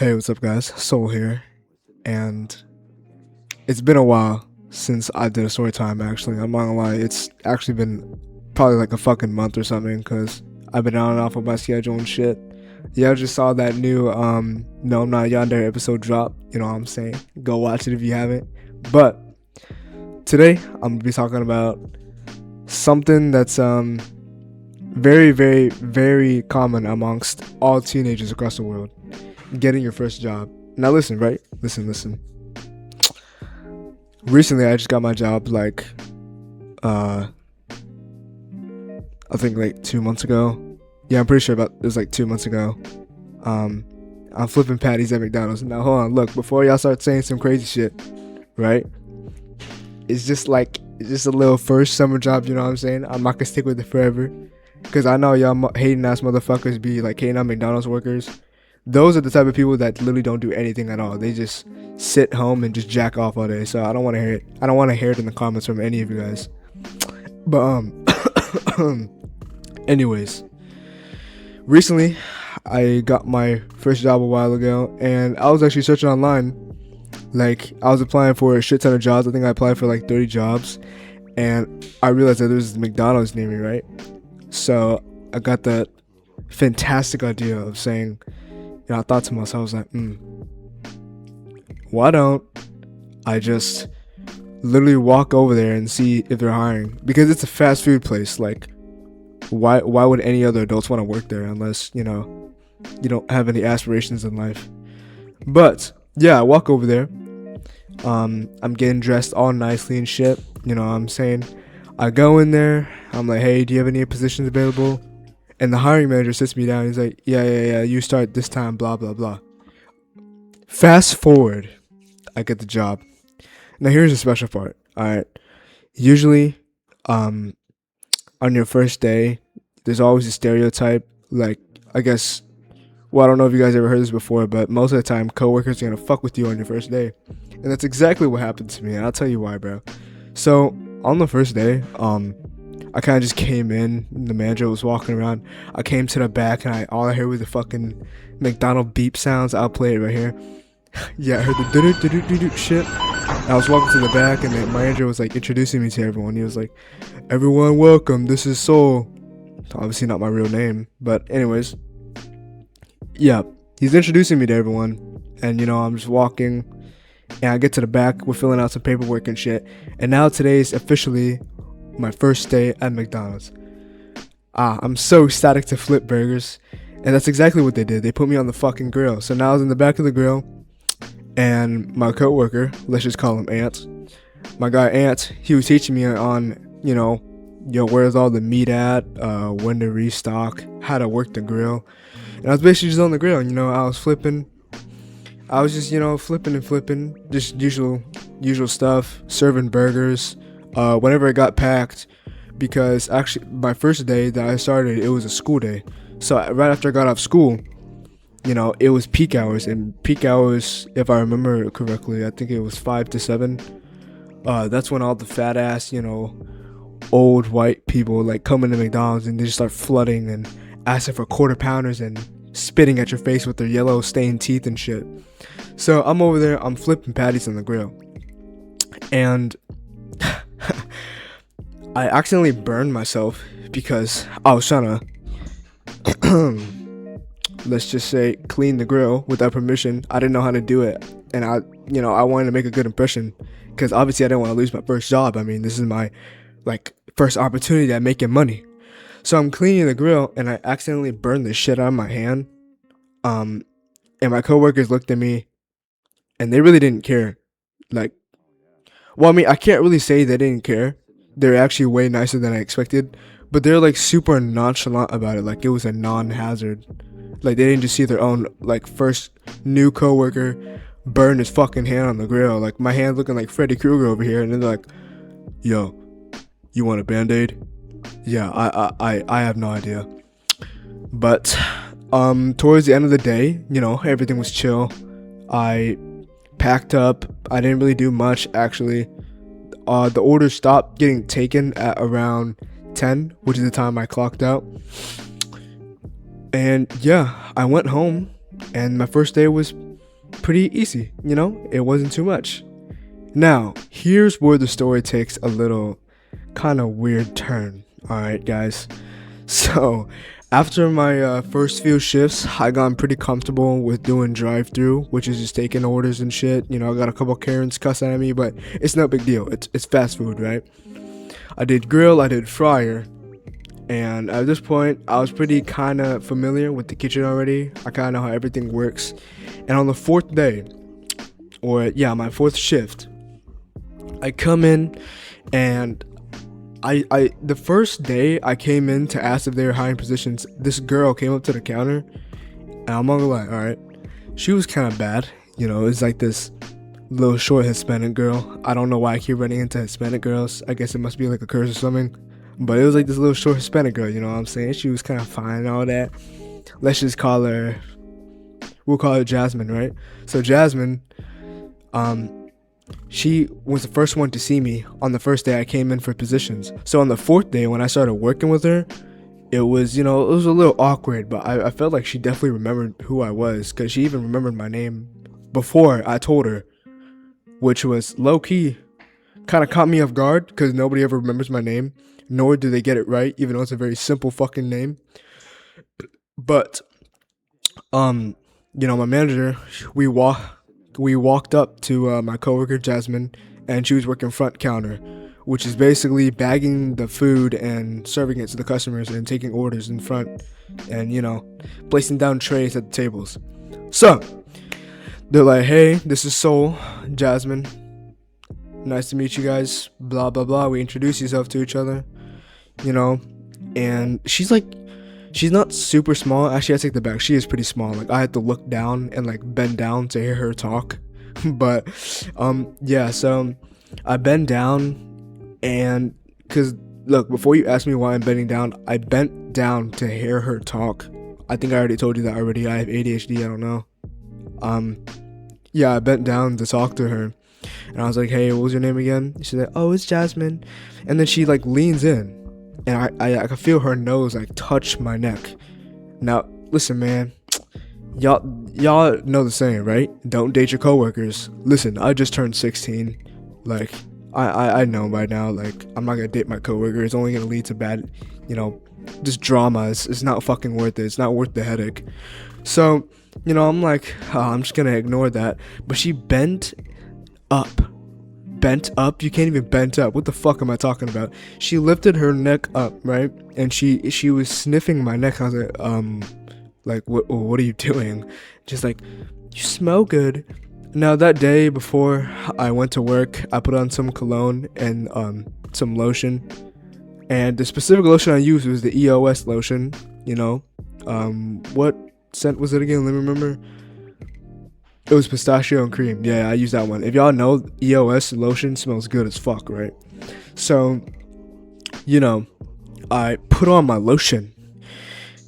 Hey, what's up, guys? Soul here, and it's been a while since I did a story time. Actually, I'm not gonna lie, it's actually been probably like a fucking month or something because I've been on and off of my schedule and shit. Yeah, I just saw that new No I'm Not Yonder episode drop. You know what I'm saying? Go watch it if you haven't. But today I'm gonna be talking about something that's very, very, very common amongst all teenagers across the world: getting your first job. Now listen, right? Listen. Recently I just got my job uh I think like 2 months ago. Yeah, I'm pretty sure it was like 2 months ago. Um I'm flipping patties at McDonald's. Now hold on, look, before y'all start saying some crazy shit, right? It's just a little first summer job, you know what I'm saying? I'm not gonna stick with it forever. Cause I know y'all hating ass motherfuckers be like hating on McDonald's workers. Those are the type of people that literally don't do anything at all. They just sit home and just jack off all day. So I don't want to hear it. I don't want to hear it in the comments from any of you guys. But anyways, recently I got my first job a while ago, and I was actually searching online. Like, I was applying for a shit ton of jobs. I think I applied for like 30 jobs, and I realized that there's McDonald's near me, right? So I got that fantastic idea of saying, I thought to myself, I was like, why don't I just literally walk over there and see if they're hiring? Because it's a fast food place. Like, why would any other adults want to work there unless, you don't have any aspirations in life? But yeah, I walk over there. I'm getting dressed all nicely and shit. You know what I'm saying? I go in there. I'm like, hey, do you have any positions available? And the hiring manager sits me down. He's like, yeah, you start this time, blah, blah, blah. Fast forward, I get the job. Now, here's the special part. All right. Usually, on your first day, there's always a stereotype. Like, I guess, well, I don't know if you guys ever heard this before, but most of the time, coworkers are going to fuck with you on your first day. And that's exactly what happened to me. And I'll tell you why, bro. So, on the first day, I kind of just came in. The manager was walking around. I came to the back, and all I heard was the fucking McDonald beep sounds. I'll play it right here. Yeah, I heard the do shit. And I was walking to the back, and the manager was like introducing me to everyone. He was like, "Everyone, welcome. This is Soul." Obviously not my real name, but anyways, yeah, he's introducing me to everyone, and I'm just walking, and I get to the back. We're filling out some paperwork and shit, and now today's officially my first day at McDonald's. I'm so ecstatic to flip burgers, and that's exactly what they did. They put me on the fucking grill. So now I was in the back of the grill, and my coworker, let's just call him Ant, my guy Ant, he was teaching me on, where's all the meat at, when to restock, how to work the grill. And I was basically just on the grill, I was flipping. I was just, flipping and flipping, just usual stuff, serving burgers. Whenever it got packed, because actually my first day that I started, it was a school day. So right after I got off school, it was peak hours, and peak hours, if I remember correctly, I think it was 5 to 7. That's when all the fat ass, old white people like come into McDonald's and they just start flooding and asking for quarter pounders and spitting at your face with their yellow stained teeth and shit. So I'm over there, I'm flipping patties on the grill, and I accidentally burned myself because I was trying to let's just say clean the grill without permission. I didn't know how to do it, and I wanted to make a good impression because obviously I didn't want to lose my first job. I mean, this is my first opportunity at making money. So I'm cleaning the grill, and I accidentally burned the shit out of my hand. And my coworkers looked at me, and they really didn't care. I can't really say they didn't care. They're actually way nicer than I expected, but they're super nonchalant about it, like it was a non-hazard. Like, they didn't just see their own first new coworker burn his fucking hand on the grill. Like, my hand looking like Freddy Krueger over here, and then they're like, "Yo, you want a Band-Aid?" Yeah, I have no idea. But towards the end of the day, everything was chill. I packed up. I didn't really do much, actually. The orders stopped getting taken at around 10, which is the time I clocked out. And yeah, I went home, and my first day was pretty easy, you know? It wasn't too much. Now, here's where the story takes a little kind of weird turn. Alright, guys. So, after my first few shifts, I got pretty comfortable with doing drive-through, which is just taking orders and shit. You know, I got a couple Karens cussing at me, but it's no big deal. It's fast food, right? I did grill, I did fryer, and at this point, I was pretty kind of familiar with the kitchen already. I kind of know how everything works. And on the fourth day, or yeah, my fourth shift, I come in and I the first day I came in to ask if they were hiring positions, this girl came up to the counter, and I'm not gonna lie, alright, she was kind of bad. You know, it's like this little short Hispanic girl. I don't know why I keep running into Hispanic girls. I guess it must be like a curse or something. But it was like this little short Hispanic girl, you know what I'm saying? She was kind of fine and all that. Let's just call her, we'll call her Jasmine, right? So Jasmine, she was the first one to see me on the first day I came in for positions. So on the fourth day when I started working with her, it was, you know, it was a little awkward, but I felt like she definitely remembered who I was, because she even remembered my name before I told her, which was low-key kind of caught me off guard, because nobody ever remembers my name, nor do they get it right, even though it's a very simple fucking name. But you know, my manager, we walked up to my coworker Jasmine, and she was working front counter, which is basically bagging the food and serving it to the customers and taking orders in front, and you know, placing down trays at the tables. So they're like, "Hey, this is Soul, Jasmine. Nice to meet you guys." Blah blah blah. We introduce yourself to each other, you know, and she's not super small. Actually, I take the back. She is pretty small. Like, I had to look down and like bend down to hear her talk. But yeah, so I bend down, and because look, before you ask me why I'm bending down, I bent down to hear her talk. I think I already told you that already. I have ADHD. I don't know. Yeah, I bent down to talk to her, and I was like, "Hey, what was your name again?" She said, "Oh, it's Jasmine." And then she like leans in, and I could feel her nose like touch my neck. Now, listen, man, y'all know the saying, right? Don't date your coworkers. Listen, I just turned 16. Like, I know by now, like, I'm not gonna date my coworker. It's only gonna lead to bad, you know, just drama. It's not fucking worth it. It's not worth the headache. So, you know, I'm like, I'm just gonna ignore that. But she bent up. You can't even bent up. What the fuck am I talking about? She lifted her neck up, right? And she was sniffing my neck. I was like, what are you doing? Just like, you smell good. Now that day before I went to work, I put on some cologne and some lotion. And the specific lotion I used was the EOS lotion, you know. What scent was it again? Let me remember. It was pistachio and cream. Yeah, I used that one. If y'all know, EOS lotion smells good as fuck, right? So, you know, I put on my lotion,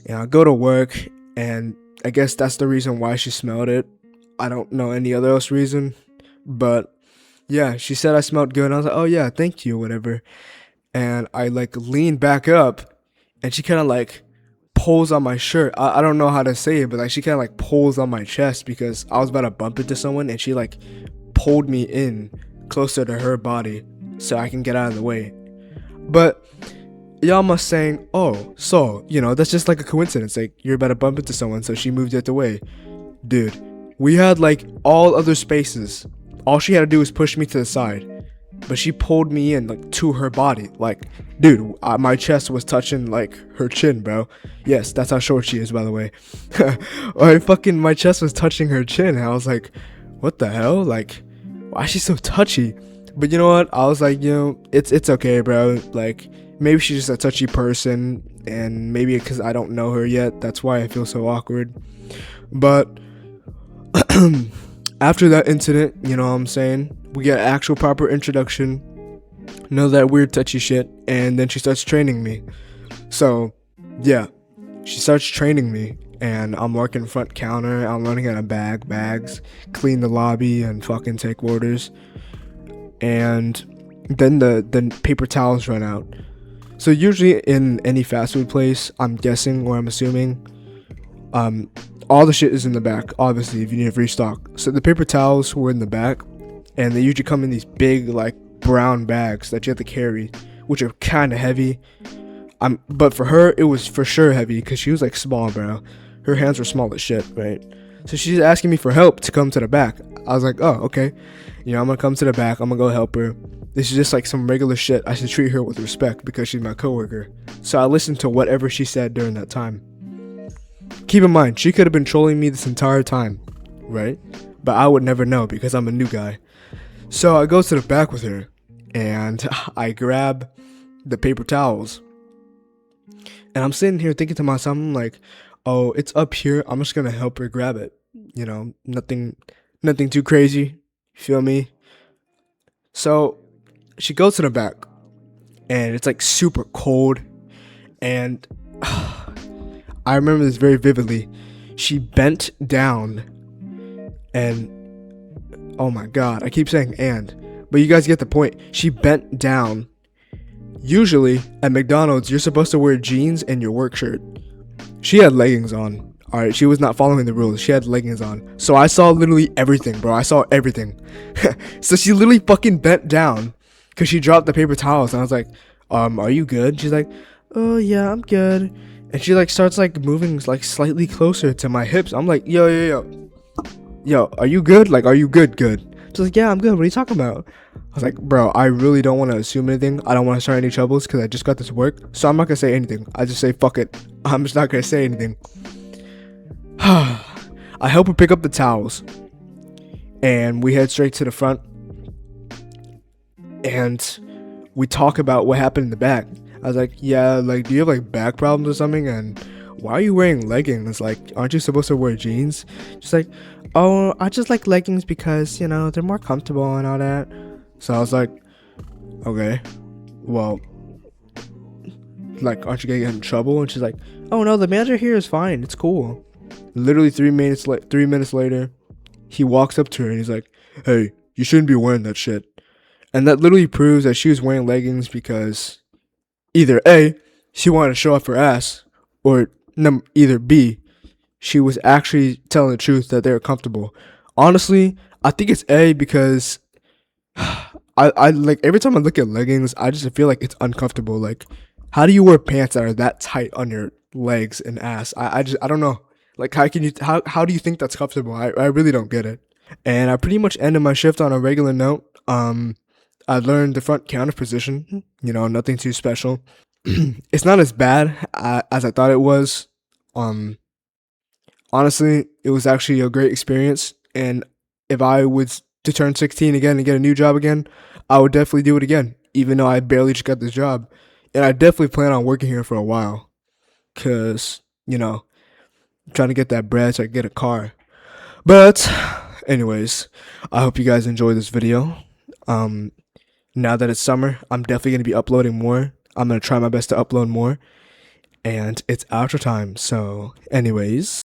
and I go to work, and I guess that's the reason why she smelled it. I don't know any other else reason, but yeah, she said I smelled good, and I was like, "Oh yeah, thank you," whatever. And I like leaned back up, and she kind of like pulls on my shirt. I don't know how to say it, but like she kind of like pulls on my chest, because I was about to bump into someone, and she like pulled me in closer to her body so I can get out of the way. But y'all must saying, "Oh, so, you know, that's just like a coincidence. Like, you're about to bump into someone, so she moved it away." Dude, we had like all other spaces. All she had to do was push me to the side. But she pulled me in like to her body. Like, dude, my chest was touching like her chin, bro. Yes, that's how short she is, by the way. My chest was touching her chin, and I was like, what the hell? Like, why is she so touchy? But you know what? I was like, you know, it's okay, bro. Like, maybe she's just a touchy person, and maybe because I don't know her yet, that's why I feel so awkward. But after that incident, you know what I'm saying, we get actual proper introduction, none of that weird touchy shit, and then she starts training me. So yeah, she starts training me, and I'm working front counter. I'm learning how to bag bags, clean the lobby, and fucking take orders. And then the paper towels run out. So usually in any fast food place, I'm guessing, or I'm assuming, Um, all the shit is in the back, obviously, if you need to restock. So the paper towels were in the back, and they usually come in these big, like, brown bags that you have to carry, which are kind of heavy. But for her, it was for sure heavy because she was like small, bro. Her hands were small as shit, right? So she's asking me for help to come to the back. I was like, oh, okay. I'm gonna come to the back. I'm gonna go help her. This is just like some regular shit. I should treat her with respect because she's my coworker. So I listened to whatever she said during that time. Keep in mind, she could have been trolling me this entire time, right? But I would never know because I'm a new guy. So I go to the back with her and I grab the paper towels. And I'm sitting here thinking to myself, I'm like, oh, it's up here. I'm just gonna help her grab it. Nothing too crazy. Feel me? So she goes to the back and it's like super cold. And I remember this very vividly. She bent down and oh my god, I keep saying but you guys get the point. She bent down. Usually at McDonald's, you're supposed to wear jeans and your work shirt. She had leggings on. Alright, she was not following the rules. She had leggings on. So I saw literally everything, bro. I saw everything. So she literally fucking bent down because she dropped the paper towels. And I was like, are you good? She's like, oh yeah, I'm good. And she like starts like moving like slightly closer to my hips. I'm like, yo, are you good? Like, are you good? She's like, yeah, I'm good. What are you talking about? I was like, bro, I really don't want to assume anything. I don't want to start any troubles because I just got this work. So I'm not going to say anything. I just say, fuck it. I'm just not going to say anything. I help her pick up the towels. And we head straight to the front. And we talk about what happened in the back. I was like, yeah, like, do you have like back problems or something? And why are you wearing leggings? Like, aren't you supposed to wear jeans? She's like, oh, I just like leggings because, they're more comfortable and all that. So I was like, okay, well, like, aren't you gonna get in trouble? And she's like, oh no, the manager here is fine. It's cool. Literally 3 minutes later, he walks up to her and he's like, hey, you shouldn't be wearing that shit. And that literally proves that she was wearing leggings because either A, she wanted to show off her ass, or either B, she was actually telling the truth that they were comfortable. Honestly, I think it's A because I like every time I look at leggings, I just feel like it's uncomfortable. Like, how do you wear pants that are that tight on your legs and ass? I don't know. Like, how do you think that's comfortable? I really don't get it. And I pretty much ended my shift on a regular note. I learned the front counter position. Nothing too special. It's not as bad as I thought it was. Honestly, it was actually a great experience. And if I was to turn 16 again and get a new job again, I would definitely do it again, even though I barely just got this job. And I definitely plan on working here for a while because, trying to get that bread so I can get a car. But, anyways, I hope you guys enjoyed this video. Now that it's summer, I'm definitely going to be uploading more. I'm going to try my best to upload more. And it's outro time. So, anyways.